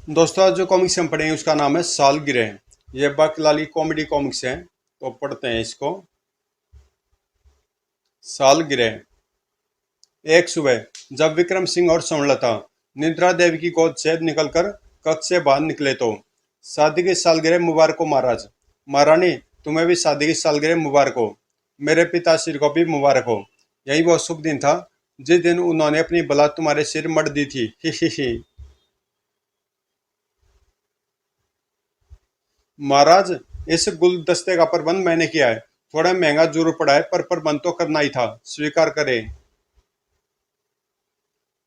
दोस्तों आज जो कॉमिक्स हम पढ़ेंगे उसका नाम है सालगिरह। ये बाकलाली कॉमेडी कॉमिक्स हैं, तो पढ़ते हैं इसको। सालगिरह। एक सुबह जब विक्रम सिंह और स्वर्णलता निद्रा देवी की गोद से निकलकर कक्ष से बाहर निकले तो शादी की सालगिरह मुबारक हो महाराज। महारानी तुम्हें भी शादी की सालगिरह मुबारक हो। मेरे पिताश्री को भी मुबारक हो। यही वो शुभ दिन था जिस दिन उन्होंने अपनी बला तुम्हारे सिर मढ़ दी थी। ही ही। महाराज इस गुलदस्ते का प्रबंध मैंने किया है। थोड़ा महंगा जरूर पड़ा है पर प्रबंध तो करना ही था, स्वीकार करें।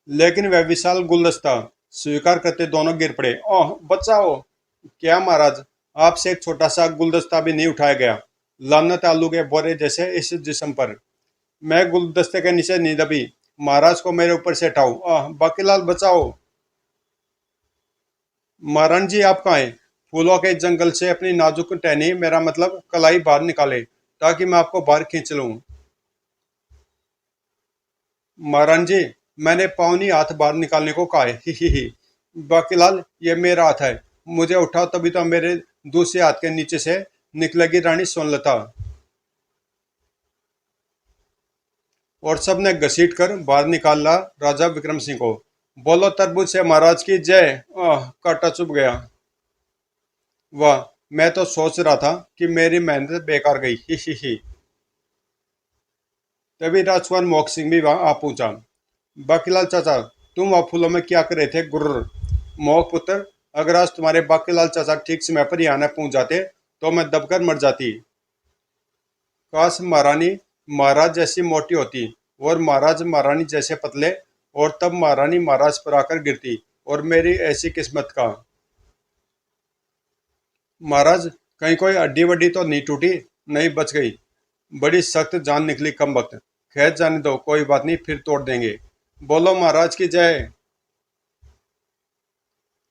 लेकिन वह विशाल गुलदस्ता स्वीकार करते दोनों गिर पड़े। ओह बचाओ। क्या महाराज, आपसे एक छोटा सा गुलदस्ता भी नहीं उठाया गया। लानत आलू के बोरे जैसे इस जिस्म पर। मैं गुलदस्ते के नीचे नहीं दबी। महाराज को मेरे ऊपर से हटाओ। बाकीलाल बचाओ। महाराज जी आप कहाँ हैं? फूलों के जंगल से अपनी नाजुक टहनी, मेरा मतलब कलाई बाहर निकाले ताकि मैं आपको बाहर खींच लूं। महाराज जी मैंने पावनी हाथ बाहर निकालने को कहा है। ही। बाकीलाल ये मेरा हाथ है, मुझे उठाओ तभी तो मेरे दूसरे हाथ के नीचे से निकलेगी रानी सोनलता। और सबने घसीट कर बाहर निकाला राजा विक्रम सिंह को। बोलो तरबूज से महाराज की जय। कांटा चुभ गया। वाह, मैं तो सोच रहा था कि मेरी मेहनत बेकार गई। ही। तभी राजकुमार मोहक सिंह भी वहां आ पहुंचा। बाकीलाल चाचा तुम वहां फूलों में क्या कर रहे थे? गुर्र। मोहक पुत्र, अगर आज तुम्हारे बाकीलाल चाचा ठीक समय पर यहाँ न पहुंच जाते तो मैं दबकर मर जाती। काश महारानी महाराज जैसी मोटी होती और महाराज महारानी जैसे पतले, और तब महारानी महाराज पर आकर गिरती और मेरी ऐसी किस्मत का। महाराज कहीं कोई हड्डी वड्डी तो नहीं टूटी? नहीं, बच गई। बड़ी सख्त जान निकली कम वक्त। खैर जाने दो, कोई बात नहीं, फिर तोड़ देंगे। बोलो महाराज की जय।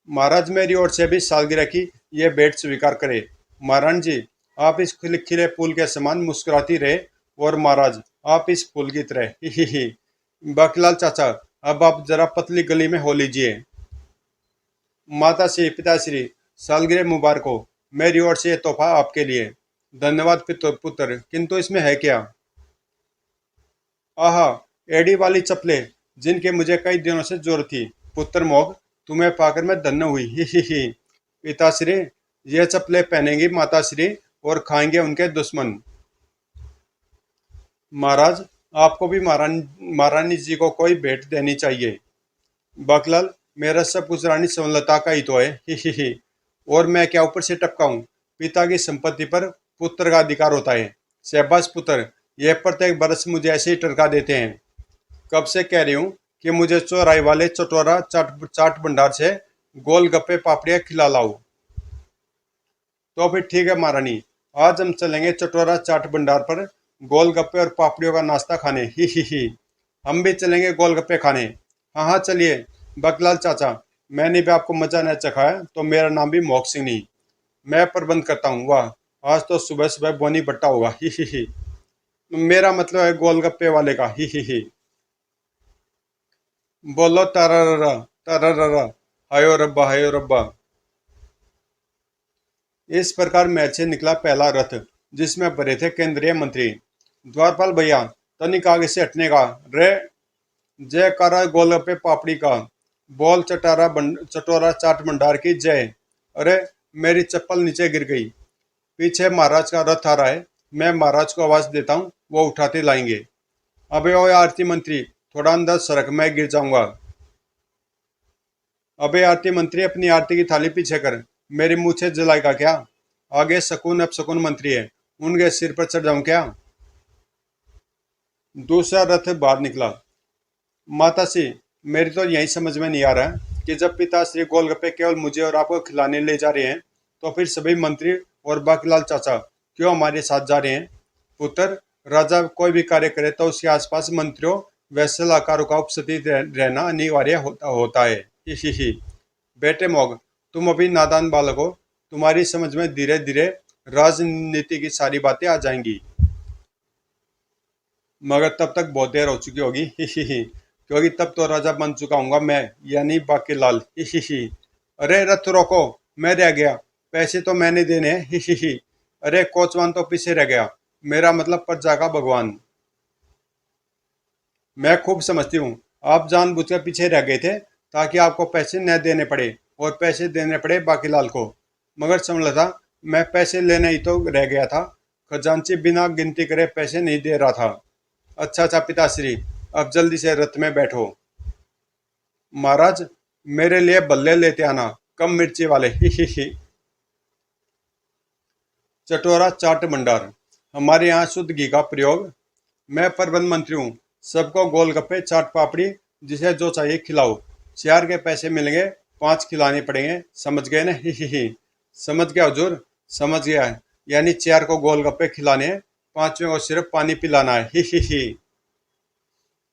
महाराज मेरी ओर से भी सालगिरह की ये भेंट स्वीकार करे। महाराज जी आप इस खिले खिले फूल के समान मुस्कुराती रहे, और महाराज आप इस फूल की तरह। ही। बाकीलाल चाचा अब आप जरा पतली गली में हो लीजिए। माता श्री पिताश्री सालगिरह मुबारक हो। मेरी ओर से ये तोहफा आपके लिए। धन्यवाद पुत्र, किंतु इसमें है क्या? आहा, एड़ी वाली चप्पलें जिनके मुझे कई दिनों से जरूरत थी। पुत्र मोग तुम्हें पाकर मैं धन्य हुई। ही। पिताश्री ये चप्पलें पहनेंगी माताश्री और खाएंगे उनके दुश्मन। महाराज आपको भी महारानी जी को कोई भेंट देनी चाहिए। बकलाल मेरा सब कुछ रानी सुमलता का ही तो है। ही। और मैं क्या ऊपर से टपका हूँ? पिता की संपत्ति पर पुत्र का अधिकार होता है। शहबाज पुत्र, यह प्रत्येक बरस मुझे ऐसे ही टरका देते हैं। कब से कह रही हूँ कि मुझे चौराहे वाले चटोरा चाट चाट भंडार से गोलगप्पे पापड़ियाँ खिला लाओ। तो फिर ठीक है महारानी, आज हम चलेंगे चटोरा चाट भंडार पर गोलगप्पे और पापड़ियों का नाश्ता खाने। ही। हम भी चलेंगे गोलगप्पे खाने। हाँ हाँ चलिए। बकलाल चाचा मैंने भी आपको मजा न चखाया तो मेरा नाम भी मोहक सिंह नहीं। मैं प्रबंध करता हूँ। वाह, आज तो सुबह सुबह बोनी बट्टा होगा। ही। मेरा मतलब है गोलगप्पे वाले का। ही। बोलो तरररा तरररा। हायो रब्बा हायो रब्बा। इस प्रकार मैच से निकला पहला रथ, जिसमें भरे थे केंद्रीय मंत्री। द्वारपाल भैया तनिक आगे से हटने का। रे जयकारा गोलगप्पे पापड़ी का। बोल चटोरा चाट भंडार की जय। अरे मेरी चप्पल नीचे गिर गई। पीछे महाराज का रथ आ रहा है। मैं महाराज को आवाज देता हूँ, वो उठाते लाएंगे। अबे ओ आरती मंत्री, थोड़ा अंदर सड़क, मैं गिर जाऊंगा। अबे आरती मंत्री अपनी आरती की थाली पीछे कर। मेरी मुँह से जलाएगा क्या? आगे शकुन अपशकुन मंत्री है, उनके सिर पर चढ़ जाऊं क्या? दूसरा रथ बाहर निकला। माता श्री मेरी तो यही समझ में नहीं आ रहा है कि जब पिताश्री गोलगप्पे केवल मुझे और आपको खिलाने ले जा रहे हैं तो फिर सभी मंत्री और बाकीलाल चाचा क्यों हमारे साथ जा रहे हैं? पुत्र, राजा कोई भी कार्य करे तो उसके आसपास मंत्रियों व सलाहकारों का उपस्थित रहना अनिवार्य होता है। ही। बेटे मोग तुम अभी नादान बालक हो, तुम्हारी समझ में धीरे धीरे राजनीति की सारी बातें आ जाएंगी, मगर तब तक बहुत देर हो चुकी होगी। ही। क्योंकि तब तो राजा बन चुका हूँगा मैं, यानी बाकीलाल। ही। अरे रथ रोको, मैं रह गया, पैसे तो मैंने देने हैं, ही। अरे कोचवान तो पीछे रह गया, मेरा मतलब प्रजा का भगवान। मैं खूब समझती हूँ, आप जानबूझकर पीछे रह गए थे ताकि आपको पैसे न देने पड़े, और पैसे देने पड़े बाकीलाल को। मगर समझ था, मैं पैसे लेने ही तो रह गया था, खजांची बिना गिनती करे पैसे नहीं दे रहा था। अच्छा अच्छा पिताश्री, अब जल्दी से रथ में बैठो। महाराज, मेरे लिए बल्ले लेते आना, कम मिर्ची वाले, ही। चटोरा चाट भंडार, हमारे यहाँ शुद्ध घी का प्रयोग। मैं प्रबंध मंत्री हूँ, सबको गोलगप्पे चाट पापड़ी जिसे जो चाहिए खिलाओ। 4 के पैसे मिलेंगे, 5 खिलाने पड़ेंगे, समझ गए ना, ही। समझ गया हुजूर, समझ गया है। यानी 4 को गोलगप्पे खिलाने हैं, 5वें को सिर्फ पानी पिलाना है, ही।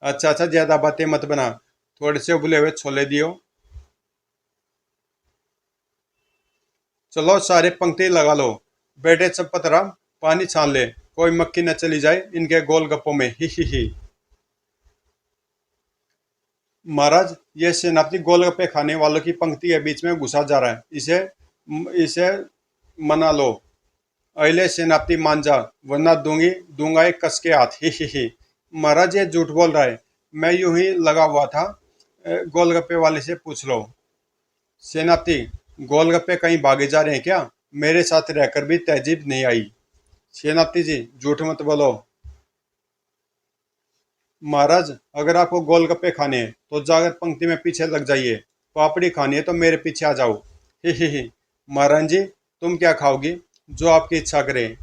अच्छा अच्छा, ज्यादा बातें मत बना, थोड़े से उबले हुए छोले दियो। चलो सारे पंक्ति लगा लो, बेटे चपतरा, पानी छान ले, कोई मक्खी न चली जाए इनके गोलगप्पों में, ही। महाराज, ये सेनापति गोलगप्पे खाने वालों की पंक्ति के बीच में घुसा जा रहा है, इसे इसे मना लो। अले सेनापति मान जा, वरना दूंगा एक कस के हाथ, ही। महाराज, ये झूठ बोल रहा है, मैं यूं ही लगा हुआ था, गोलगप्पे वाले से पूछ लो। सेनापति, गोलगप्पे कहीं भागे जा रहे हैं क्या? मेरे साथ रहकर भी तहजीब नहीं आई। सेनापति जी, झूठ मत बोलो। महाराज, अगर आपको गोलगप्पे खाने हैं तो जाकर पंक्ति में पीछे लग जाइए, पापड़ी खानी है तो मेरे पीछे आ जाओ, ही। महाराज जी, तुम क्या खाओगी? जो आपकी इच्छा करे।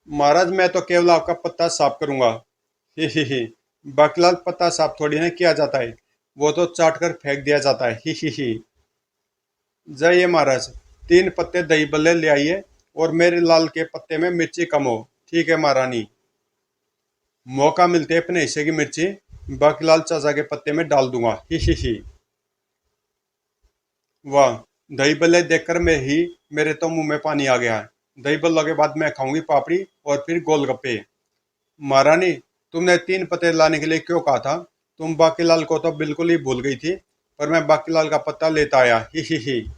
महाराज, मैं तो केवल आपका पत्ता साफ करूंगा, ही। बाकीलाल, पत्ता साफ थोड़ी ना किया जाता है, वो तो चाट कर फेंक दिया जाता है, ही। जाइए महाराज, 3 पत्ते दही बल्ले ले आइए, और मेरे लाल के पत्ते में मिर्ची कम हो। ठीक है महारानी। मौका मिलते अपने हिस्से की मिर्ची बाकीलाल चाचा के पत्ते में डाल दूंगा, ही। वाह, दही बल्ले देखकर मेरे तो मुंह में पानी आ गया है। दही बल्लों के बाद मैं खाऊंगी पापड़ी और फिर गोलगप्पे। महारानी, तुमने 3 पत्ते लाने के लिए क्यों कहा था? तुम बाकीलाल को तो बिल्कुल ही भूल गई थी, पर मैं बाकीलाल का पत्ता लेता आया, ही।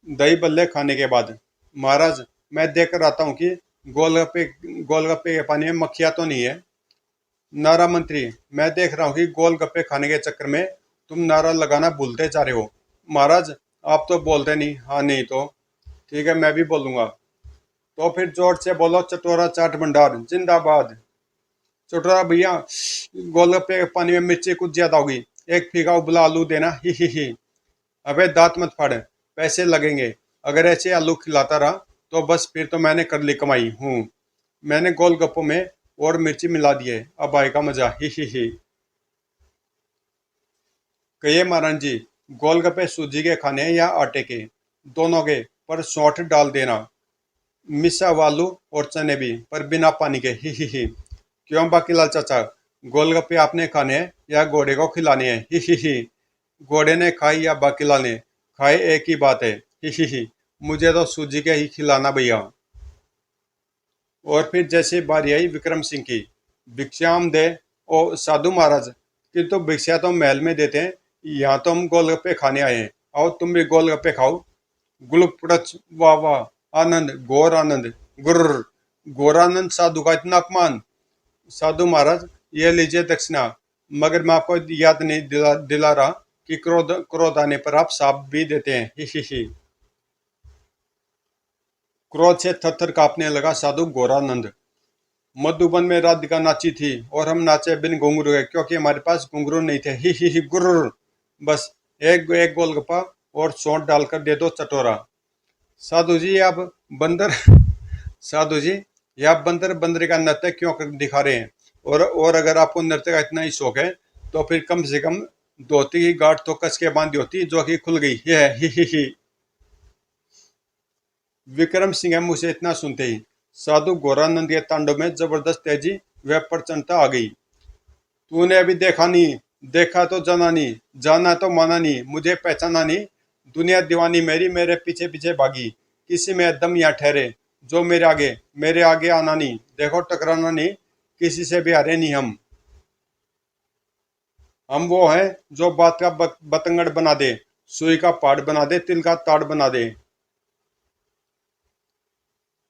दही बल्ले खाने के बाद, महाराज, मैं देख कर आता हूँ कि गोलगप्पे गोलगप्पे के पानी में मक्खियाँ तो नहीं है। नारा मंत्री, मैं देख रहा हूँ कि गोलगप्पे खाने के चक्कर में तुम नारा लगाना भूलते जा रहे हो। महाराज, आप तो बोलते नहीं, हाँ नहीं तो ठीक है, मैं भी बोलूंगा। तो फिर जोर से बोलो, चटोरा चाट भंडार जिंदाबाद। चटोरा भैया, गोलगप्पे के पानी में मिर्ची कुछ ज्यादा होगी, एक फीका उबला आलू देना, ही। अबे दांत मत फाड़, पैसे लगेंगे। अगर ऐसे आलू खिलाता रहा तो बस फिर तो मैंने कर ली कमाई हूँ। मैंने गोलगप्पों में और मिर्ची मिला दी है, अब आएगा मजा, ही। कहिए महाराज जी, गोलगप्पे सूजी के खाने हैं या आटे के? दोनों के, पर सौंठ डाल देना। मिसा आलू और चने भी, पर बिना पानी के, ही। क्यों बाकीलाल चाचा, गोलगप्पे आपने खाने हैं या घोड़े को खिलाने हैं, ही। घोड़े ने खाई या बाकीलाल ने खाए, एक ही बात है, ही। मुझे तो सूजी के ही खिलाना भैया। और फिर जैसे बारी आई विक्रम सिंह की, भिक्षाम दे ओ साधु महाराज, किंतु भिक्षा तो महल में देते हैं, यहाँ तो हम गोलगप्पे खाने आए हैं, आओ तुम भी गोलगप्पे खाओ। गुलुक पुड़च, वाह वाह, आनंद, घोर आनंद, गुर्र। घोरानंद साधु का इतना अपमान। साधु महाराज, ये लीजिए दक्षिणा, मगर मैं आपको याद नहीं दिला रहा कि क्रोध क्रोध आने पर आप साप भी देते हैं, ही। क्रोध से थरथर कांपने लगा साधु घोरानंद। मधुबन में राधिका नाची थी और हम नाचे बिन घुंघरू के, क्योंकि हमारे पास घुंघरू नहीं थे, ही गुर्र। बस एक एक गोलगप्पा और सौंठ डालकर दे दो चटोरा। साधु जी आप बंदर साधु जी, ये आप बंदर बंदर का नृत्य क्यों दिखा रहे हैं? और अगर आपको नृत्य का इतना ही शौक है तो फिर कम से कम धोती की गांठ तो कस के बांधी होती, जो कि खुल गई है, ही। विक्रम सिंह मुंह से इतना सुनते ही साधु घोरानंद के तांडव में जबरदस्त तेजी व प्रचंडता आ गई। तूने अभी देखा नहीं, देखा तो जाना नहीं, जाना तो माना नहीं, मुझे पहचाना नहीं। दुनिया दीवानी मेरी, मेरे पीछे पीछे भागी, किसी में दम या ठहरे, जो मेरे आगे आना नहीं, देखो टकराना नहीं, किसी से भी हारे नहीं हम वो हैं जो बात का बतंगड़ बना दे। सुई का पाट बना दे, तिल का ताड़ बना दे।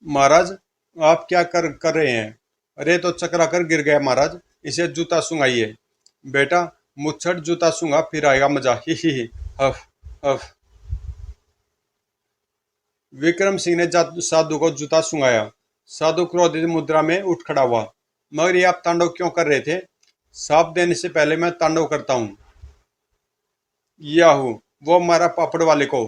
महाराज आप क्या कर रहे हैं? अरे तो चकरा कर गिर गया महाराज, इसे जूता सुंघाइए। बेटा मुच्छट जूता सूंघा फिर आएगा मजा, ही। हफ हफ। विक्रम सिंह ने साधु को जूता सुंघाया। साधु क्रोधित मुद्रा में उठ खड़ा हुआ। मगर ये आप तांडव क्यों कर रहे थे? साप देने से पहले मैं तांडव करता हूँ। याहू, वो मारा पापड़ वाले को।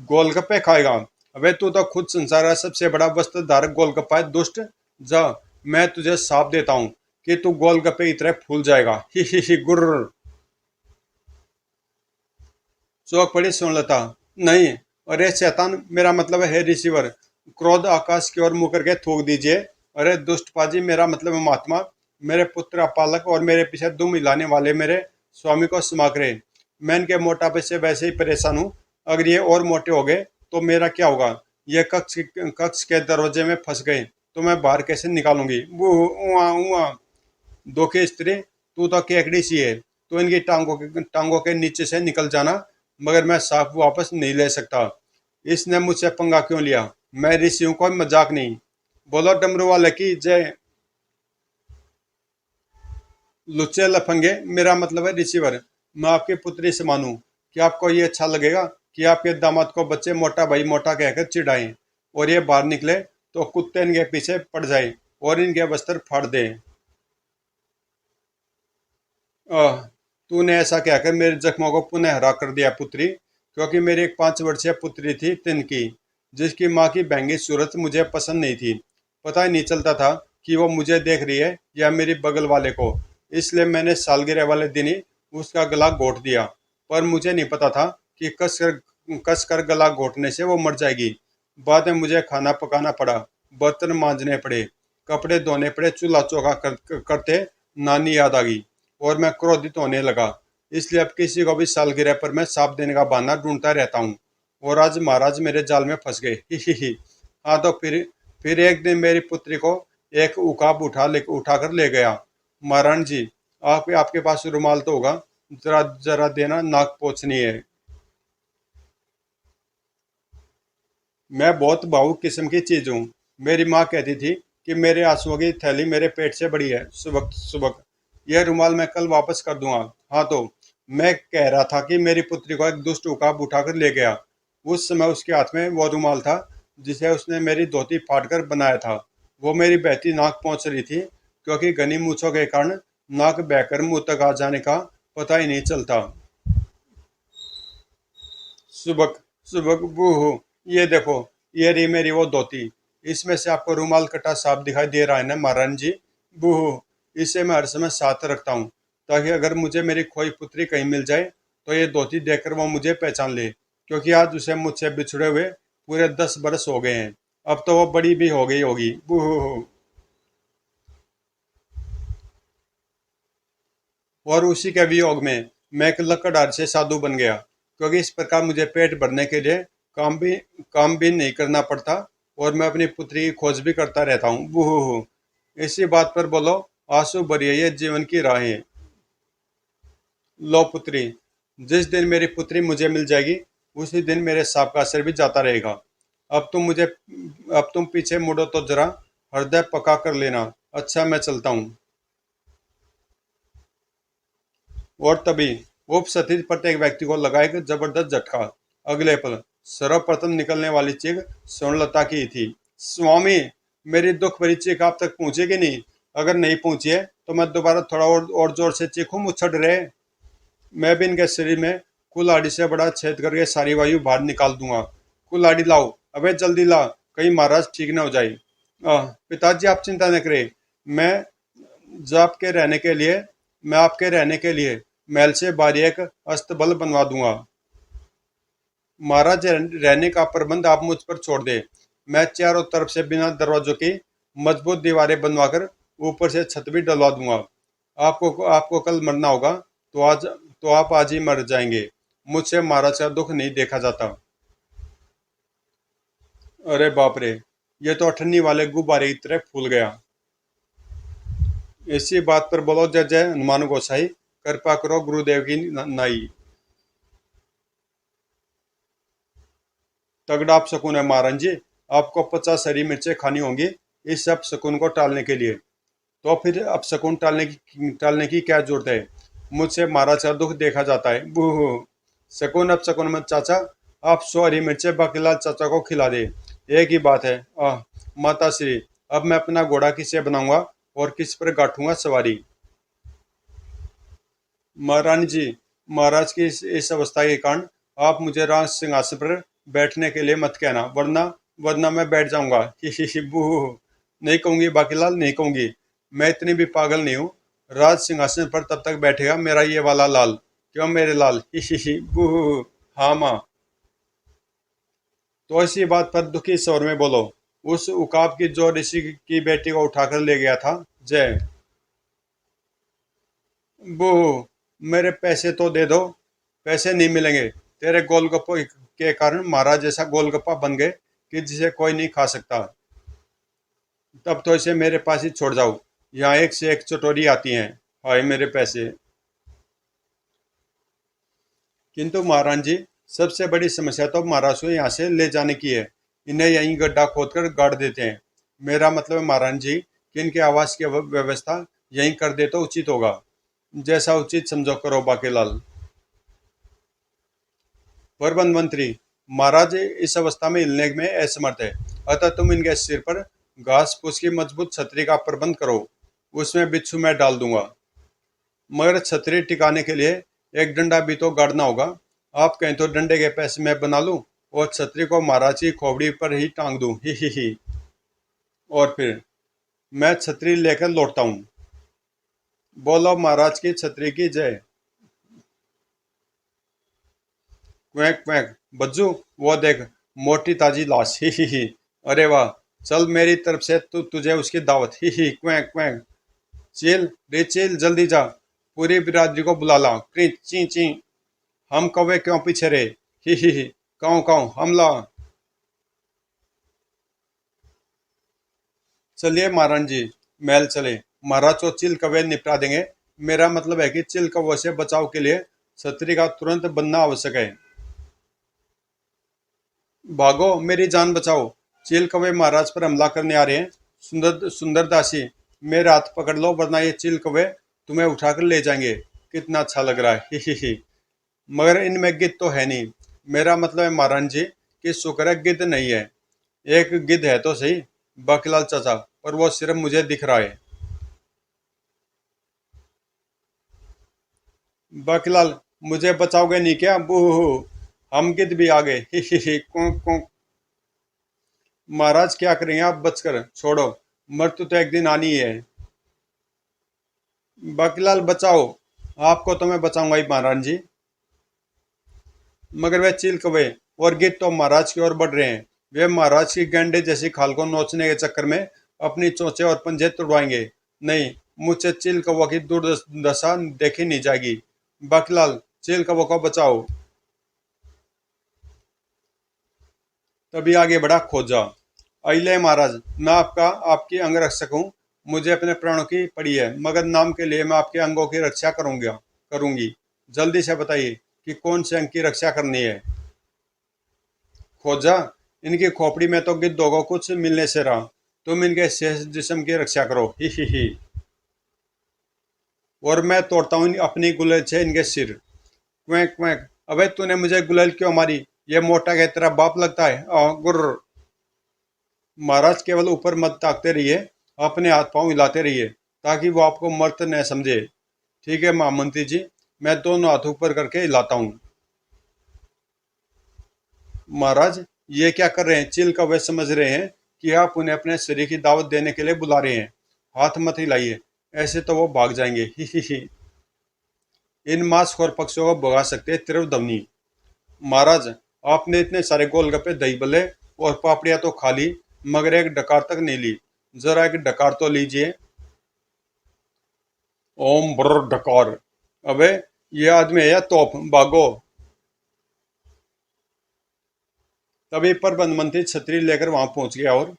गोलगप्पे खाएगा? अबे तू तो खुद संसार का सबसे बड़ा वस्त्रधारक गोलगप्पा है दुष्ट। जा, मैं तुझे साप देता हूँ कि तू गोलगप्पे की तरह फूल जाएगा, ही गुर्र। चौक पड़ी सुनलता। नहीं। अरे शैतान, मेरा मतलब है रिसीवर। क्रोध आकाश की ओर मुंह करके थूक दीजिए। अरे दुष्ट पाजी, मेरा मतलब है महात्मा। मेरे पुत्र पालक और मेरे पीछे दुम हिलाने वाले मेरे स्वामी को क्षमा करे। मैं इनके मोटापे से वैसे ही परेशान हूँ। अगर ये और मोटे हो गए तो मेरा क्या होगा? ये कक्ष के दरवाजे में फंस गए तो मैं बाहर कैसे निकालूंगी? उआ उआ। दोखे स्त्री, तू तो केकड़ी सी है, तो इनकी टांगों के नीचे से निकल जाना। मगर मैं साफ वापस नहीं ले सकता। इसने मुझसे पंगा क्यों लिया? मैं ऋषि हूं, कोई मजाक नहीं। बोलो डमरू वाले की जय। लुच्चे लफंगे, मेरा मतलब है रिसीवर। मैं आपकी पुत्री से मानूं। क्या आपको ये अच्छा लगेगा कि आपके दामाद को बच्चे मोटा भाई मोटा कहकर चिढ़ाएं और ये बाहर निकले तो कुत्ते इनके पीछे पड़ जाए और इनके वस्त्र फाड़ दे? आह, तूने ऐसा कहकर मेरे जख्मों को पुनः हरा कर दिया पुत्री, क्योंकि मेरी एक 5 वर्षीय पुत्री थी तिनकी, जिसकी माँ की बैंगी सूरत मुझे पसंद नहीं थी। पता ही नहीं चलता था कि वो मुझे देख रही है या मेरी बगल वाले को। इसलिए मैंने सालगिरह वाले दिन ही उसका गला घोट दिया। पर मुझे नहीं पता था कि कस कर गला घोटने से वो मर जाएगी। बाद में मुझे खाना पकाना पड़ा, बर्तन मांजने पड़े, कपड़े धोने पड़े, चूल्हा चौका करते नानी याद आ गई और मैं क्रोधित होने लगा। इसलिए अब किसी को भी सालगिरह पर मैं साप देने का बहाना ढूंढता रहता हूँ। और आज महाराज मेरे जाल में फंस गए, ही। हाँ तो फिर एक दिन मेरी पुत्री को एक उकाब उठाकर ले गया। महारानी जी, आपके पास रुमाल तो होगा, जरा जरा देना, नाक पोंछनी है। मैं बहुत भावुक किस्म की चीज हूँ। मेरी माँ कहती थी कि मेरे आंसुओं की थैली मेरे पेट से बड़ी है। सुबह सुबह, यह रुमाल मैं कल वापस कर दूंगा। हाँ तो मैं कह रहा था कि मेरी पुत्री को एक दुष्ट उकाब उठाकर ले गया। उस समय उसके हाथ में वो रुमाल था जिसे उसने मेरी धोती फाड़कर बनाया था। वो मेरी बहती नाक पहुंच रही थी, क्योंकि घनी मूछों के कारण नाक बहकर मुंह तक आ जाने का पता ही नहीं चलता। सुबह सुबह बूहू, ये देखो, ये रही मेरी वो धोती। इसमें से आपको रुमाल कटा साफ दिखाई दे रहा है ना महारानी जी? बूहू, इसे मैं हर समय साथ रखता हूँ, ताकि अगर मुझे मेरी खोई पुत्री कहीं मिल जाए तो ये धोती देखकर वो मुझे पहचान ले, क्योंकि आज उसे मुझसे बिछड़े हुए पूरे 10 बरस हो गए हैं। अब तो वो बड़ी भी हो गई होगी। बूहू। और उसी के वियोग में मैं एक लकड़हार से साधु बन गया, क्योंकि इस प्रकार मुझे पेट भरने के लिए काम भी काम भी नहीं करना पड़ता और मैं अपनी पुत्री की खोज भी करता रहता हूँ। बूहू। इसी बात पर बोलो, आंसू भरी है ये जीवन की राहें। लो पुत्री, जिस दिन मेरी पुत्री मुझे मिल जाएगी उसी दिन मेरे सांप का असर भी जाता रहेगा। अब तुम पीछे मुड़ो तो जरा हृदय पका कर लेना। अच्छा मैं चलता हूँ। और तभी उपस्थित प्रत्येक व्यक्ति को लगा एक जबरदस्त झटका। अगले पल सर्वप्रथम निकलने वाली चीख स्वर्णलता की थी। स्वामी, मेरी दुख भरी चीख आप तक पहुंचेगी नहीं? अगर नहीं पहुंची है तो मैं दोबारा थोड़ा और जोर से चीखूं मुच्छड़ रहे। मैं भी इनके शरीर में कुल्हाड़ी से बड़ा छेद करके सारी वायु बाहर निकाल दूंगा। कुल्हाड़ी लाओ, अबे जल्दी ला, कहीं महाराज ठीक न हो जाए। पिताजी आप चिंता न करें। मैं जाप के रहने के लिए मैं आपके रहने के लिए महल से बाहर एक अस्तबल बनवा दूंगा। महाराज रहने का प्रबंध आप मुझ पर छोड़ दे। मैं चारों तरफ से बिना दरवाजों की मजबूत दीवारें बनवाकर ऊपर से छत भी डलवा दूंगा। आपको कल मरना होगा तो आप आज ही मर जाएंगे। मुझसे महाराज का दुख नहीं देखा जाता। अरे बाप रे, ये तो अठन्नी वाले गुब्बारे की तरह फूल गया। इसी बात पर बोलो जय जय हनुमान गोसाई, कृपा करो गुरुदेव की नाई। तगड़ा आप शकुन है महाराज जी। आपको 50 हरी मिर्चें खानी होंगी इस सब शकुन को टालने के लिए। तो फिर अब शकुन टालने की क्या जरूरत है? मुझसे महाराज का दुख देखा जाता है। बूह। शकुन अब शकुन मत चाचा, आप 100 हरी मिर्चें बाकीलाल चाचा को खिला दे। एक ही बात है। माता श्री, अब मैं अपना घोड़ा किससे बनाऊंगा और किस पर गांठूंगा सवारी? महारानी जी, महाराज की इस अवस्था के कारण आप मुझे राज सिंहासन पर बैठने के लिए मत कहना, वरना वरना मैं बैठ जाऊंगा। ही ही बूह। नहीं कहूंगी बाकीलाल, नहीं कहूंगी। मैं इतनी भी पागल नहीं हूँ। राज सिंहासन पर तब तक बैठेगा मेरा ये वाला लाल। क्यों मेरे लाल? ही बूह। हाँ माँ। तो इसी बात पर दुखी स्वर में बोलो, उस उकाब की जो ऋषि की बेटी को उठाकर ले गया था। जय। वो, मेरे पैसे तो दे दो। पैसे नहीं मिलेंगे। तेरे गोलगप्पों के कारण महाराज जैसा गोलगप्पा बन गए कि जिसे कोई नहीं खा सकता। तब तो इसे मेरे पास ही छोड़ जाओ। यहाँ एक से एक चटोरी आती हैं। हाय मेरे पैसे। किंतु महाराज जी, सबसे बड़ी समस्या तो महाराज को यहाँ से ले जाने की है। इन्हें यहीं गड्ढा खोदकर गाड़ देते हैं। मेरा मतलब है महाराज जी कि इनके आवास की व्यवस्था यहीं कर दे तो उचित होगा। जैसा उचित समझो करो बाकीलाल। प्रबंध मंत्री, महाराज इस अवस्था में हिलने में असमर्थ है, अतः तुम इनके सिर पर घास फूस की मजबूत छतरी का प्रबंध करो। उसमें बिच्छू मैं डाल दूंगा। मगर छतरी टिकाने के लिए एक डंडा भी तो गाड़ना होगा। आप कहें तो डंडे के पैसे मैं बना लूं और छतरी को महाराज की खोपड़ी पर ही टांग दूं। ही। और फिर मैं छतरी लेकर लौटता हूँ। बोलो महाराज की छतरी की जय। Quack quack. बज्जू, वो देख, मोटी ताजी लाश। ही। अरे वाह। चल मेरी तरफ से तुझे उसकी दावत। ही क्वैक क्वैक। चील रे चील, जल्दी जा, पूरी बिरादरी को बुला ला। क्रीच ची ची। हम कौवे क्यों पीछे रहे? ही। काऊ काऊ हमला। चलिए महाराज जी, महल चले। महाराज को चिल कौवे निपटा देंगे। मेरा मतलब है कि चिल कौवे से बचाव के लिए छतरी का तुरंत बनना आवश्यक है। भागो, मेरी जान बचाओ। चील कौवे महाराज पर हमला करने आ रहे हैं। सुंदर सुंदर दासी, मेरे हाथ पकड़ लो, वरना ये चील कौवे तुम्हें उठाकर ले जाएंगे। कितना अच्छा लग रहा है। ही। मगर इनमें गिद्ध तो है नहीं। मेरा मतलब है महाराज जी कि शुक्र है गिद्ध नहीं है। एक गिद्ध है तो सही, बाकीलाल चाचा, पर वो सिर्फ मुझे दिख रहा है। बाकीलाल, मुझे बचाओगे नहीं क्या? बूहू। हम गिद्ध भी आ गए। ही कौं। महाराज क्या करेंगे आप बचकर? छोड़ो, मृत्यु तो एक दिन आनी ही है। बाकीलाल बचाओ। आपको तो मैं बचाऊंगा ही महाराज जी। मगर वे चील कौवे और गिद्ध तो महाराज की ओर बढ़ रहे हैं। वे महाराज की गैंडे जैसी खाल को नोचने के चक्कर में अपनी चोंचे और पंजे तुड़वाएंगे। नहीं, मुझसे चील कौवा की दुर्दशा देखी नहीं जाएगी। बाकीलाल, चील कौवा को बचाओ। तभी आगे बढ़ा खोजा। अइले महाराज, मैं आपकी अंगरक्षक हूँ। मुझे अपने प्राणों की पड़ी है, मगर नाम के लिए मैं आपके अंगों की रक्षा करूंगी। जल्दी से बताइए कि कौन से अंग की रक्षा करनी है। खोजा, इनकी खोपड़ी में तो गिद्धों को कुछ मिलने से रहा। तुम इनके शेष जिस्म की रक्षा करो। ही। और मैं तोड़ता हूँ अपनी गुलेल से इनके सिर। Quack quack. अबे तूने मुझे गुलेल क्यों मारी? ये मोटा के तेरा बाप लगता है? गुर्र। महाराज केवल ऊपर मत ताकते रहिए, अपने हाथ पांव हिलाते रहिए, ताकि वो आपको मर्द न समझे। ठीक है महामंत्री जी, मैं दोनों हाथ ऊपर करके हिलाता हूँ। महाराज, ये क्या कर रहे हैं? चिल का वे समझ रहे हैं कि आप उन्हें अपने शरीर की दावत देने के लिए बुला रहे हैं। हाथ मत हिलाइए, ऐसे तो वो भाग जाएंगे। ही। इन मांसखोर पक्षियों को भगा सकते हैं त्रिवदमनी। महाराज, आपने इतने सारे गोलगप्पे, दही बल्ले और पापड़ियाँ तो खा ली, मगर एक डकार तक नहीं ली। जरा एक डकार तो लीजिए। ओम ब्र डकार। अबे, ये आदमी है या तोप? भागो। तभी प्रबंध मंत्री छतरी लेकर वहां पहुंच गया और,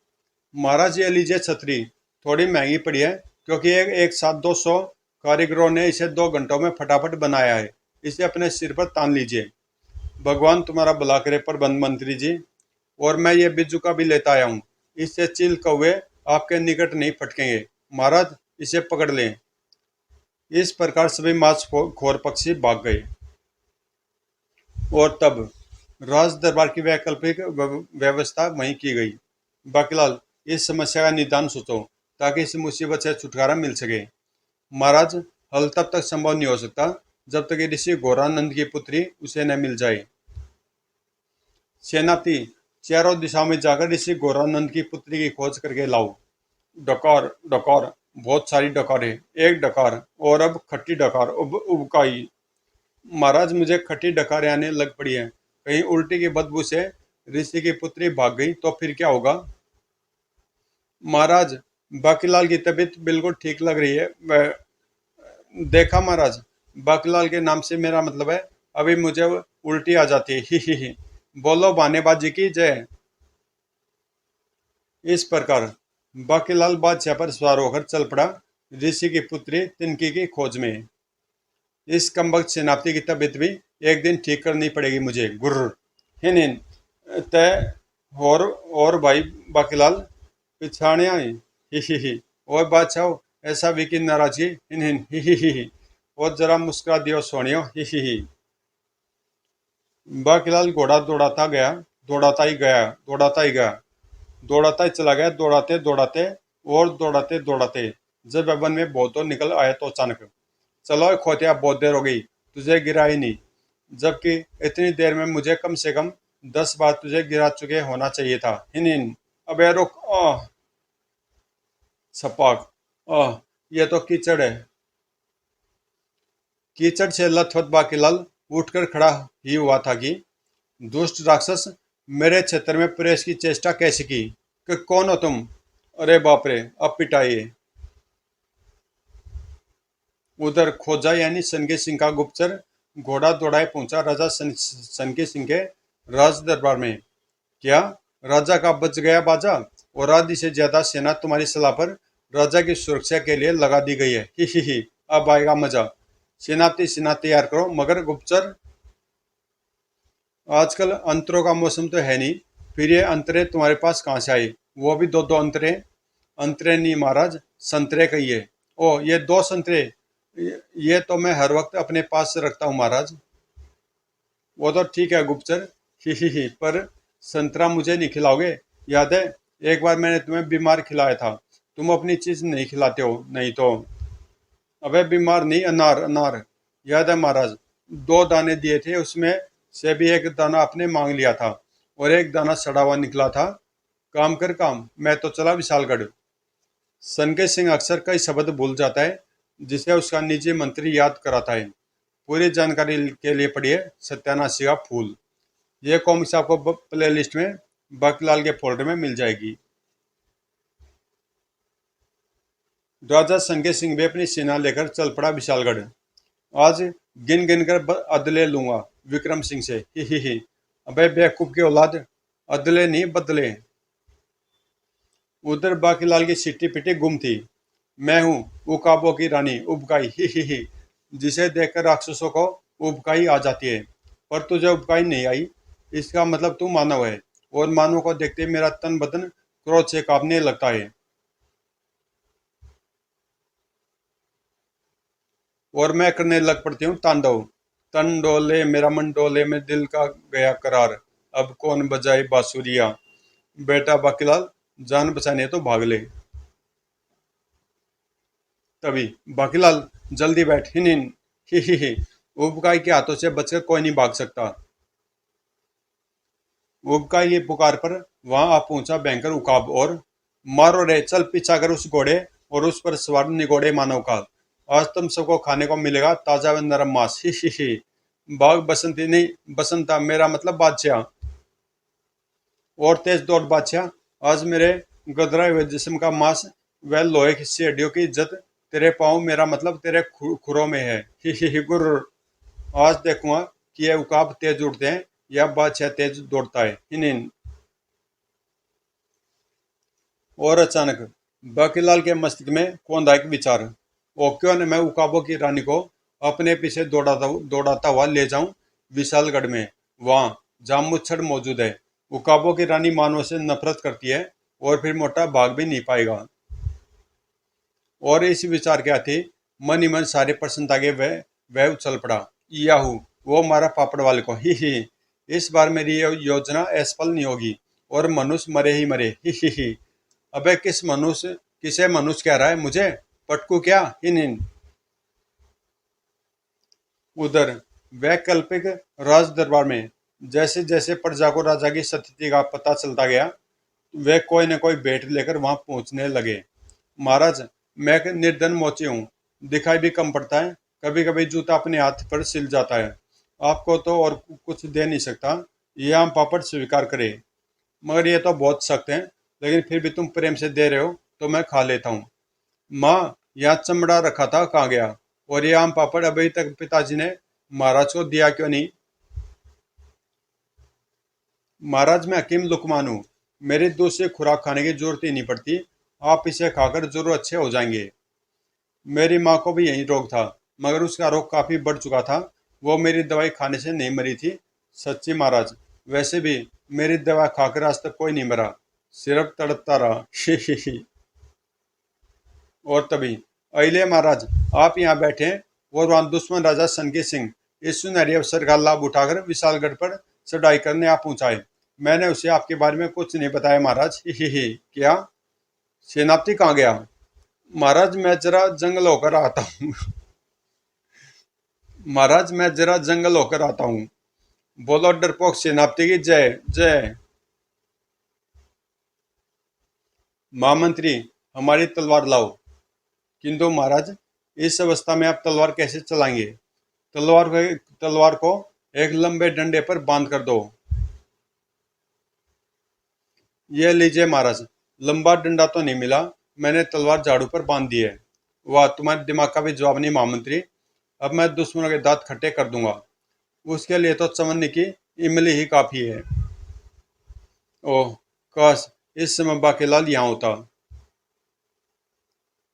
महाराज ये लीजिए छतरी। थोड़ी महंगी पड़ी है, क्योंकि एक साथ 200 कारीगरों ने इसे 2 घंटों में फटाफट बनाया है। इसे अपने सिर पर तान लीजिए। भगवान तुम्हारा भला करे प्रबंध मंत्री जी। और मैं ये बिज्जू का भी लेता आया हूँ। इससे चील कौवे आपके निकट नहीं फटकेंगे। महाराज, इसे पकड़ लें। इस प्रकार सभी मांस खोर पक्षी भाग गए। और तब राज दरबार की वैकल्पिक व्यवस्था वहीं की गई। बाकीलाल, इस समस्या का निदान सोचो ताकि इस मुसीबत से छुटकारा मिल सके। महाराज, हल तब तक संभव नहीं हो सकता जब तक कि ऋषि घोरानंद की पुत्री उसे न मिल जाए। सेनापति, चारों दिशाओं में जाकर ऋषि घोरानंद की पुत्री की खोज करके लाओ। डकार डकार, बहुत सारी डकारें, एक डकार, और अब खट्टी डकार उबकाई। महाराज, मुझे खट्टी डकारें आने लग पड़ी हैं। कहीं उल्टी की बदबू से ऋषि की पुत्री भाग गई तो फिर क्या होगा? महाराज, बाकीलाल की तबीयत बिल्कुल ठीक लग रही है। देखा महाराज, बाकीलाल के नाम से मेरा मतलब है अभी मुझे उल्टी आ जाती है। ही। बोलो बानेबाजी की जय। इस प्रकार बाकीलाल बादशाह पर सवार होकर चल पड़ा ऋषि की पुत्री तिनकी की खोज में। इस कमबख्त सेनापति की तबीयत भी एक दिन ठीक करनी पड़ेगी मुझे। गुर्र हिन हिन तय और भाई बाकीलाल पिछाड़े आए। ही। और बादशाह, ऐसा भी की नाराजगी। हिन हिन ही। और जरा मुस्कुरा दियो सोनियो। ही। बाकीलाल घोड़ा दौड़ाता गया, दौड़ाता ही गया, दौड़ाता ही गया, दौड़ाता ही चला गया, दौड़ाते दौड़ाते और दौड़ाते दौड़ाते जब वन में बहुत निकल आया तो अचानक, चलो खोतिया, बहुत देर हो गई, तुझे गिरा ही नहीं, जबकि इतनी देर में मुझे कम से कम 10 बार तुझे गिरा चुके होना चाहिए था। हिन हिन। अबे रुक। छपाक। ये तो कीचड़ है। कीचड़ से लथपथ बाकीलाल उठकर खड़ा ही हुआ था कि दुष्ट राक्षस, मेरे क्षेत्र में प्रवेश की चेष्टा कैसे की? कि कौन हो तुम? अरे बाप रे, अब पिटाइए। उधर खोजा यानी सनके सिंह का गुप्तचर घोड़ा दौड़ाए पहुंचा राजा सनके सिंह के राज दरबार में। क्या? राजा का बच गया बाजा, और आधी से ज्यादा सेना तुम्हारी सलाह पर राजा की सुरक्षा के लिए लगा दी गई है। ही। अब आएगा मजा। सेनापति, सेना तैयार करो। मगर गुप्तचर, आजकल अंतरों का मौसम तो है नहीं, फिर ये अंतरे तुम्हारे पास कहाँ से आए? वो भी दो दो अंतरे? अंतरे नहीं महाराज, संतरे कहिए। ओ, ये 2 संतरे? ये तो मैं हर वक्त अपने पास रखता हूँ महाराज। वो तो ठीक है गुप्तचर। ही। पर संतरा मुझे नहीं खिलाओगे? याद है एक बार मैंने तुम्हें बीमार खिलाया था, तुम अपनी चीज नहीं खिलाते हो। नहीं तो। अबे बीमार नहीं, अनार अनार। याद है महाराज, 2 दाने दिए थे, उसमें से भी एक दाना आपने मांग लिया था और एक दाना सड़ा हुआ निकला था। काम कर काम, मैं तो चला विशालगढ़। सनके सिंह अक्सर कई शब्द भूल जाता है जिसे उसका निजी मंत्री याद कराता है। पूरी जानकारी के लिए पढ़िए सत्यानाशी का फूल। ये कॉमिक्स आपको प्ले लिस्ट में बाकीलाल के फोल्डर में मिल जाएगी। राजा सनके सिंह भी अपनी सेना लेकर चल पड़ा विशालगढ़। आज गिन गिन कर अदले लूंगा विक्रम सिंह से। ही। अबे बेवकूफ की औलाद, अदले नहीं बदले। उधर बाकीलाल की सिट्टी पिट्टी गुम थी। मैं हूँ उकाबों की रानी उबकाई। ही। जिसे देखकर राक्षसों को उबकाई आ जाती है, पर तुझे उबकाई नहीं आई। इसका मतलब तू मानव है, और मानव को देखते मेरा तन बदन क्रोध से कांपने लगता है। और मैं करने लग पड़ती हूँ तांडव। तन डोले मेरा मन डोले में दिल का गया करार, अब कौन बजाए बांसुरिया। बेटा बाकीलाल, जान बचाने तो भाग ले। तभी बाकीलाल, जल्दी बैठ। हिन हिन ही। उबकाई के हाथों से बचकर कोई नहीं भाग सकता। उबकाई की पुकार पर वहां आ पहुंचा भयंकर उकाब, और मारो रे, चल पीछा कर उस घोड़े और उस पर सवार निगोड़े मानव का। आज तुम सबको खाने को मिलेगा ताजा व नरम मांस। ही। बाघ बसंती नहीं, बसंता मेरा मतलब बादशाह। और तेज दौड़ बादशाह, आज मेरे गदराए हुए जिस्म का मांस व लोहे की हड्डियों की इज्जत तेरे पाँव, मेरा मतलब तेरे खुरों में है। ही गुर्र। आज देखूंगा कि ये उकाब तेज उड़ते हैं या बादशाह तेज दौड़ता है। हिन। और अचानक बाकीलाल के मस्तिष्क में कौंधा एक विचार। ओ, क्यों न मैं उकाबों की रानी को अपने पीछे दौड़ाता हुआ ले जाऊं विशालगढ़ में, वहां जामुच्छड़ मौजूद है। उकाबों की रानी मानव से नफरत करती है और फिर मोटा भाग भी नहीं पाएगा। और इस विचार क्या थी, मन ही मन सारे प्रसन्नता के वह उछल पड़ा। याहू, वो मारा पापड़ वाले को, ही। इस बार मेरी ये योजना असफल नहीं होगी और मनुष्य मरे ही मरे, ही। अबे किसे मनुष्य कह रहा है मुझे, पटकू क्या, इन इन। उधर वैकल्पिक राज दरबार में जैसे जैसे प्रजा को राजा की स्थिति का पता चलता गया, वे कोई न कोई भेंट लेकर वहां पहुंचने लगे। महाराज, मैं एक निर्धन मोची हूँ, दिखाई भी कम पड़ता है, कभी कभी जूता अपने हाथ पर सिल जाता है, आपको तो और कुछ दे नहीं सकता, ये आम पापड़ स्वीकार करे। मगर ये तो बहुत सख्त है, लेकिन फिर भी तुम प्रेम से दे रहे हो तो मैं खा लेता हूँ। माँ, यहाँ चमड़ा रखा था कहाँ गया, और ये आम पापड़ अभी तक पिताजी ने महाराज को दिया क्यों नहीं। महाराज, मैं हकीम लुकमान हूँ, मेरी दूसरी खुराक खाने की जरूरत ही नहीं पड़ती, आप इसे खाकर जरूर अच्छे हो जाएंगे। मेरी माँ को भी यही रोग था, मगर उसका रोग काफी बढ़ चुका था, वो मेरी दवाई खाने से नहीं मरी थी। सच्ची महाराज, वैसे भी मेरी दवा खाकर आज तक कोई नहीं मरा, सिर्फ तड़पता रहा, ही। और तभी, अहिल्या महाराज, आप यहाँ बैठे हैं और वहां दुश्मन राजा सनकी सिंह इस सुनहरे अवसर का लाभ उठाकर विशालगढ़ पर चढ़ाई करने आ पहुंचाए। मैंने उसे आपके बारे में कुछ नहीं बताया महाराज, ही। क्या, सेनापति कहाँ गया। महाराज, मैं जरा जंगल होकर आता हूँ। महाराज, मैं जरा जंगल होकर आता हूँ। बोलो डरपोक सेनापति की जय जय। महामंत्री, हमारी तलवार लाओ। किंतु महाराज, इस अवस्था में आप तलवार कैसे चलाएंगे। तलवार को एक लंबे डंडे पर बांध कर दो। ये लीजिए महाराज, लंबा डंडा तो नहीं मिला, मैंने तलवार झाड़ू पर बांध दी है। वाह, तुम्हारे दिमाग का भी जवाब नहीं महामंत्री, अब मैं दुश्मनों के दांत खट्टे कर दूंगा। उसके लिए तो चवन्नी की इमली ही काफी है। ओह, काश इस समय बाकीलाल यहाँ होता।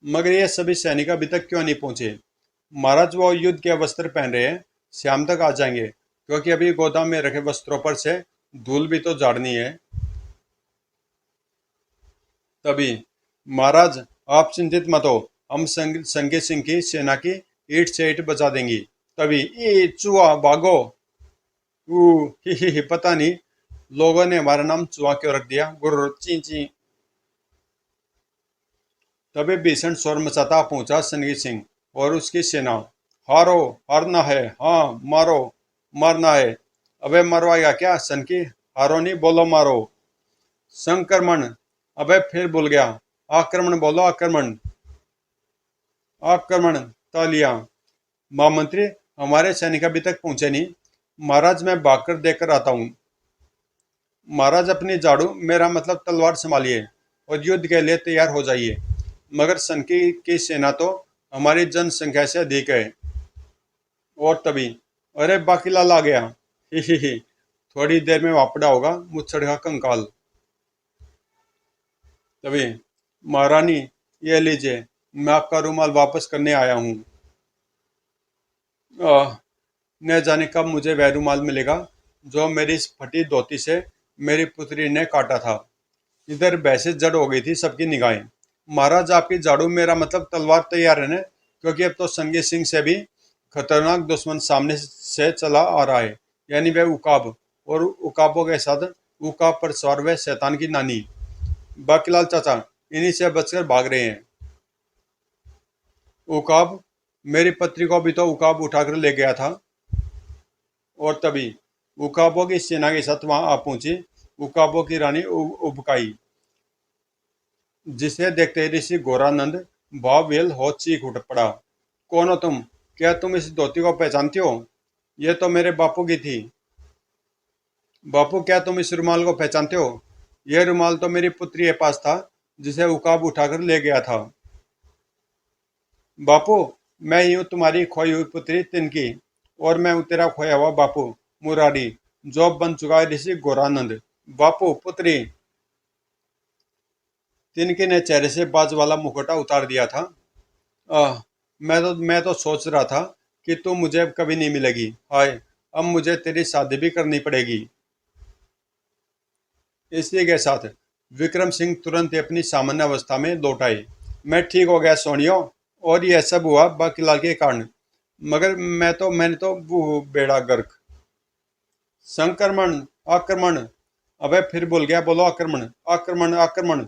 मगर ये सभी सैनिक अभी तक क्यों नहीं पहुंचे। महाराज, वो युद्ध के वस्त्र पहन रहे हैं, शाम तक आ जाएंगे, क्योंकि अभी गोदाम में रखे वस्त्रों पर से धूल भी तो झाड़नी है। तभी, महाराज, आप चिंतित मत हो, हम संगे सिंह की सेना की ईंट से ईंट बजा देंगी। तभी, ई चूहा भागो। ही, पता नहीं लोगों ने हमारा नाम चूहा क्यों रख दिया, गुर्र ची ची। तभी भीषण शोर मचाता पहुंचा सनगी सिंह और उसकी सेना। हारो, हारना है, हाँ मारो, मारना है। अबे मरवाएगा क्या सनकी, हारो नहीं, बोलो मारो। संक्रमण, अबे फिर भूल गया, आक्रमण बोलो, आक्रमण, आक्रमण। तालियां। महामंत्री, हमारे सैनिक अभी तक पहुंचे नहीं, महाराज मैं भागकर देकर आता हूँ। महाराज, अपनी झाड़ू, मेरा मतलब तलवार संभालिए और युद्ध के लिए तैयार हो जाइए। मगर सनकी की सेना तो हमारी जनसंख्या से अधिक है। और तभी, अरे बाकीलाल आ गया, ही। थोड़ी देर में वापड़ा होगा मुच्छड़ का कंकाल। तभी, महारानी, ये लीजिए, मैं आपका रुमाल वापस करने आया हूँ। न जाने कब मुझे वह रुमाल मिलेगा जो मेरी इस फटी धोती से मेरी पुत्री ने काटा था। इधर बहसे जड़ हो गई थी सबकी निगाहें। महाराज, आपकी झाड़ू, मेरा मतलब तलवार तैयार है ना, क्योंकि अब तो संगी सिंह से भी खतरनाक दुश्मन सामने से चला आ रहा है, यानी वह उकाब, और उकाबों के साथ उकाब पर सवार वह शैतान की नानी। बाकीलाल चाचा इन्हीं से बचकर भाग रहे हैं। उकाब, मेरी पत्री को भी तो उकाब उठाकर ले गया था। और तभी, उकाबों की सेना के साथ वहां आ पहुंची उकाबों की रानी उबकाई, जिसे देखते ही ऋषि घोरानंद भावविहल हो चीख उठ पड़ा। कौन हो तुम, क्या तुम इस धोती को पहचानती हो, ये तो मेरे बापू की थी। बापू, क्या तुम इस रुमाल को पहचानते हो, यह रुमाल तो मेरी पुत्री के पास था, जिसे उकाब उठाकर ले गया था। बापू, मैं ही हूँ तुम्हारी खोई हुई पुत्री तिनकी, और मैं हूँ तेरा खोया हुआ बापू मुरारी, जो अब बन चुका है ऋषि घोरानंद। बापू, पुत्री। तिनकी ने चेहरे से बाज वाला मुखौटा उतार दिया था। आह, मैं तो सोच रहा था कि तू मुझे अब कभी नहीं मिलेगी, हाय, अब मुझे तेरी शादी भी करनी पड़ेगी। इसी के साथ विक्रम सिंह तुरंत ही अपनी सामान्य अवस्था में लौट आए। मैं ठीक हो गया सोनियो, और यह सब हुआ बाकीलाल के कारण। मगर मैंने तो वो बेड़ा गर्क। संक्रमण, आक्रमण। अबे फिर बोल गया, बोलो आक्रमण आक्रमण आक्रमण।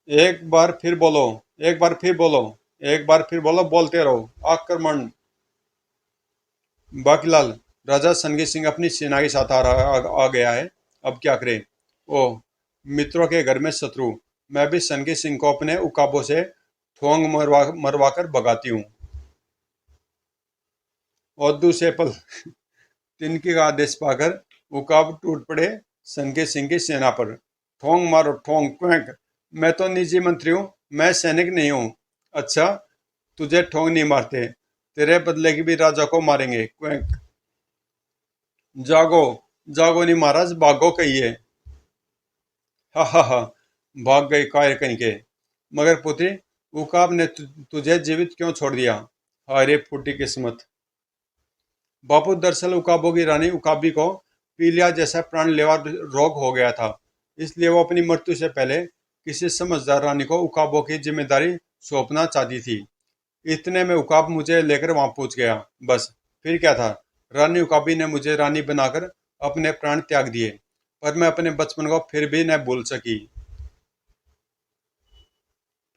एक बार फिर बोलो, एक बार फिर बोलो, एक बार फिर बोलो, बोलते रहो, आक्रमण। बाकीलाल, राजा संगीत सिंह अपनी सेना के साथ आ गया है। अब क्या करे? ओ, मित्रों के घर में शत्रु। मैं भी संगीत सिंह को अपने उकाबों से ठोंग मरवा कर भगाती हूँ। और दूसरे पल तिनके का आदेश पाकर उकाब टूट पड़े संगीत सिंह की सेना पर। ठोंग मारो, ठोंग क्वैंक। मैं तो निजी मंत्री हूँ, मैं सैनिक नहीं हूँ। अच्छा, तुझे ठोंग नहीं मारते, तेरे बदले की भी राजा को मारेंगे, क्वैंक। जागो, जागो नहीं महाराज, भागो कहिए। हा हा हा, भाग गई कायर कहीं के। मगर पुत्री, उकाब ने तुझे जीवित क्यों छोड़ दिया? हाय फूटी किस्मत। बापू, दरअसल उकाबों की रानी उकाबी को पीलिया जैसा प्राणलेवा रोग हो गया था। इसलिए वो अपनी मृत्यु से पहले किसी समझदार रानी को उकाबों की जिम्मेदारी सौंपना चाहती थी। इतने में उकाब मुझे लेकर वहां पहुंच गया। बस, फिर क्या था? रानी उकाबी ने मुझे रानी बनाकर अपने प्राण त्याग दिए, पर मैं अपने बचपन को फिर भी न भूल सकी।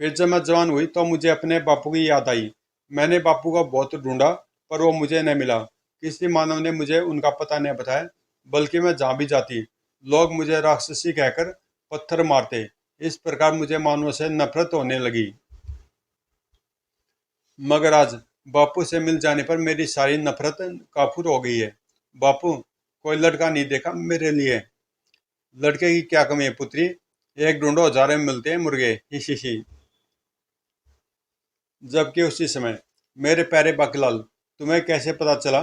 फिर जब मैं जवान हुई तो मुझे अपने बापू की याद आई। मैंने बापू को बहुत ढूंढा, पर वो मुझे न मिला। किसी मानव ने मुझे उनका पता नहीं बताया, बल्कि मैं जहाँ भी जाती लोग मुझे राक्षसी कहकर पत्थर मारते। इस प्रकार मुझे मानवों से नफरत होने लगी। मगर आज बापू से मिल जाने पर मेरी सारी नफरत काफूर हो गई है। बापू, कोई लड़का नहीं देखा मेरे लिए? लड़के की क्या कमी है पुत्री? एक ढूंढो हजारों में मिलते हैं मुर्गे, ही ही ही। जबकि उसी समय, मेरे प्यारे बाकीलाल, तुम्हें कैसे पता चला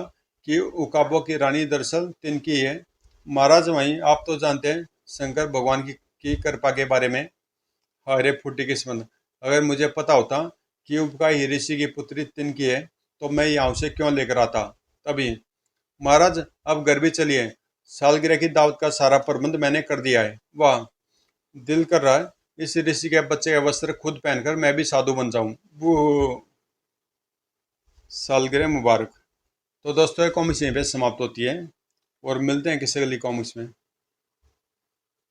कि उकाबों की रानी दरअसल तिनकी है? महाराज वहीं, आप तो जानते हैं शंकर भगवान की कृपा के बारे में। अरे फूटी किस्मत, अगर मुझे पता होता कि उपका ही ऋषि की पुत्री तिनकी है, तो मैं यहाँ उसे क्यों लेकर आता तभी। महाराज, अब घर भी चलिए। सालगिरह की दावत का सारा प्रबंध मैंने कर दिया है। वाह, दिल कर रहा है इस ऋषि के बच्चे का वस्त्र खुद पहनकर मैं भी साधु बन जाऊं। वो, सालगिरह मुबारक। तो दोस्तों, ये कॉमिक्स यहीं पे समाप्त होती है, और मिलते हैं किसी अगली कॉमिक्स में।